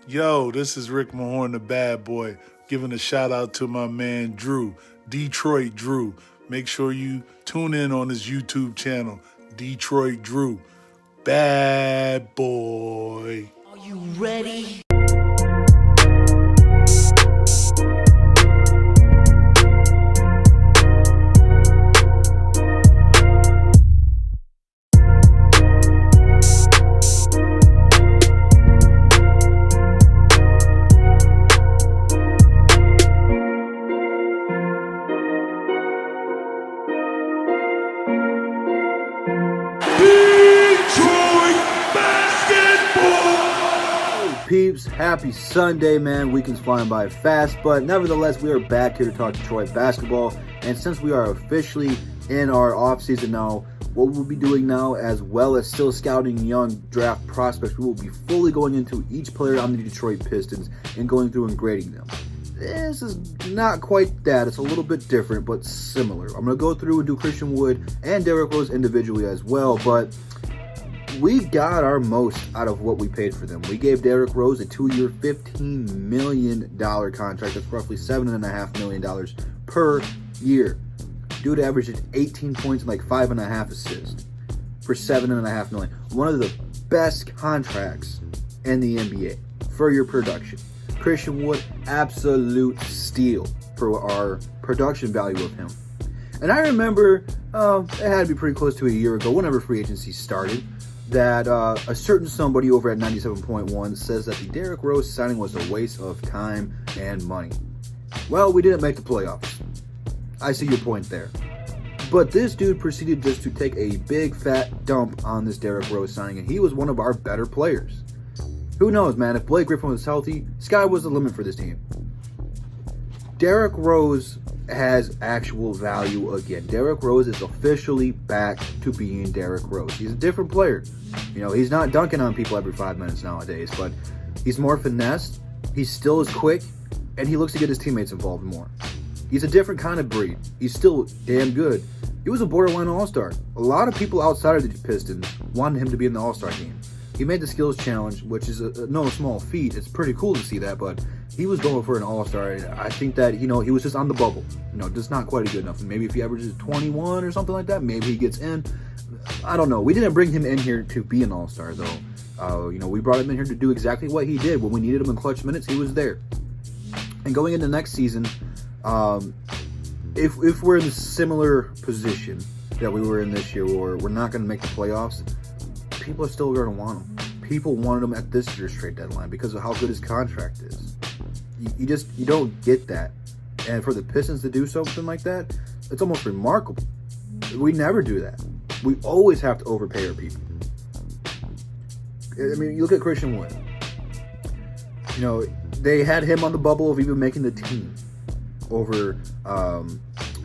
Yo, this is Rick Mahorn, the bad boy, giving a shout out to my man Drew, Detroit Drew. Make sure you tune in on his YouTube channel, Detroit Drew. Bad boy. Are you ready? Peeps, happy Sunday, man. Weekend's flying by fast, but nevertheless, we are back here to talk Detroit basketball. And since we are officially in our offseason now, what we'll be doing now, as well as still scouting young draft prospects, we will be fully going into each player on the Detroit Pistons and going through and grading them. This is not quite that. It's a little bit different, but similar. I'm going to go through and do Christian Wood and Derrick Rose individually as well, but we got our most out of what we paid for them. We gave Derrick Rose a 2-year, $15 million contract. That's roughly $7.5 million per year. Dude averaged 18 points and like 5.5 assists for $7.5 million. One of the best contracts in the NBA for your production. Christian Wood, absolute steal for our production value of him. And I remember, it had to be pretty close to a year ago, whenever free agency started, that a certain somebody over at 97.1 says that the Derrick Rose signing was a waste of time and money. Well, we didn't make the playoffs. I see your point there. But this dude proceeded just to take a big fat dump on this Derrick Rose signing, and he was one of our better players. Who knows, man? If Blake Griffin was healthy, sky was the limit for this team. Derrick Rose has actual value again. Derrick Rose is officially back to being Derrick Rose. He's a different player. You know, he's not dunking on people every 5 minutes nowadays, but he's more finessed, he's still as quick, and he looks to get his teammates involved more. He's a different kind of breed. He's still damn good. He was a borderline all-star. A lot of people outside of the Pistons wanted him to be in the all-star team. He made the skills challenge, which is no small feat. It's pretty cool to see that, but he was going for an all-star. I think that, he was just on the bubble. Just not quite good enough. Maybe if he averages 21 or something like that, maybe he gets in. I don't know. We didn't bring him in here to be an all-star, though. We brought him in here to do exactly what he did. When we needed him in clutch minutes, he was there. And going into next season, if we're in a similar position that we were in this year, where we're not going to make the playoffs, people are still going to want him. People wanted him at this year's trade deadline because of how good his contract is. You don't get that. And for the Pistons to do something like that, it's almost remarkable. We never do that. We always have to overpay our people. I mean, you look at Christian Wood. They had him on the bubble of even making the team over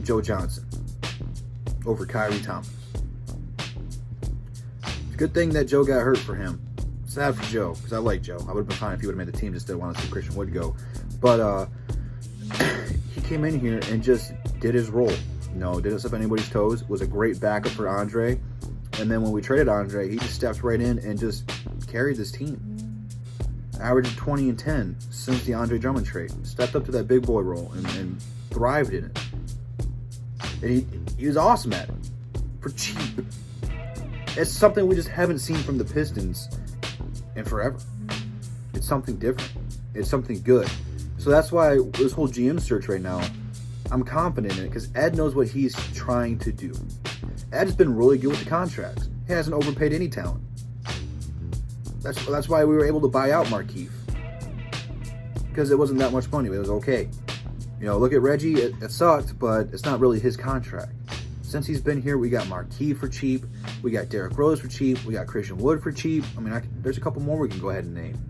Joe Johnson, over Kyrie Thomas. It's a good thing that Joe got hurt for him. Sad for Joe, because I like Joe. I would have been fine if he would have made the team, just didn't want to see Christian Wood go. But he came in here and just did his role. Didn't step on anybody's toes. Was a great backup for Andre. And then when we traded Andre, he just stepped right in and just carried this team. Averaged 20 and 10 since the Andre Drummond trade. Stepped up to that big boy role and thrived in it. And he was awesome at it. For cheap. It's something we just haven't seen from the Pistons in forever. It's something different. It's something good. So that's why this whole GM search right now, I'm confident in it because Ed knows what he's trying to do. Ed's been really good with the contracts. He hasn't overpaid any talent. That's why we were able to buy out Markieff. Because it wasn't that much money. It was okay. Look at Reggie. It sucked, but it's not really his contract. Since he's been here, we got Markieff for cheap. We got Derrick Rose for cheap. We got Christian Wood for cheap. I mean, there's a couple more we can go ahead and name.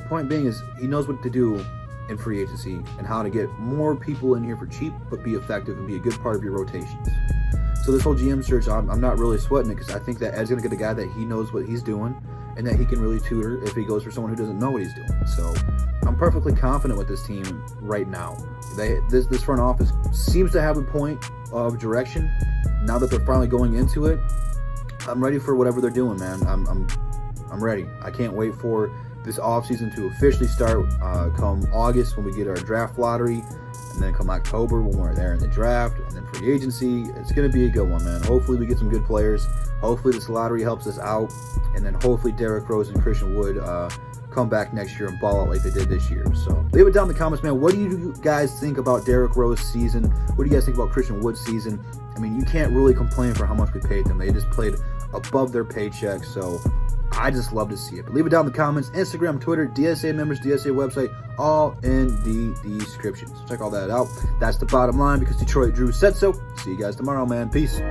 Point being is he knows what to do in free agency and how to get more people in here for cheap, but be effective and be a good part of your rotations. So this whole GM search, I'm not really sweating it because I think that Ed's going to get a guy that he knows what he's doing and that he can really tutor if he goes for someone who doesn't know what he's doing. So I'm perfectly confident with this team right now. This front office seems to have a point of direction now that they're finally going into it. I'm ready for whatever they're doing, man. I'm ready. I can't wait for this offseason to officially start come August when we get our draft lottery, and then come October when we're there in the draft, and then free agency. It's going to be a good one, man. Hopefully we get some good players. Hopefully this lottery helps us out, and then hopefully Derrick Rose and Christian Wood come back next year and ball out like they did this year. So leave it down in the comments, man. What do you guys think about Derrick Rose's season? What do you guys think about Christian Wood's season? I mean, you can't really complain for how much we paid them. They just played above their paycheck, so I just love to see it. But leave it down in the comments. Instagram, Twitter, DSA members, DSA website, all in the description. So check all that out. That's the bottom line because Detroit Drew said so. See you guys tomorrow, man. Peace.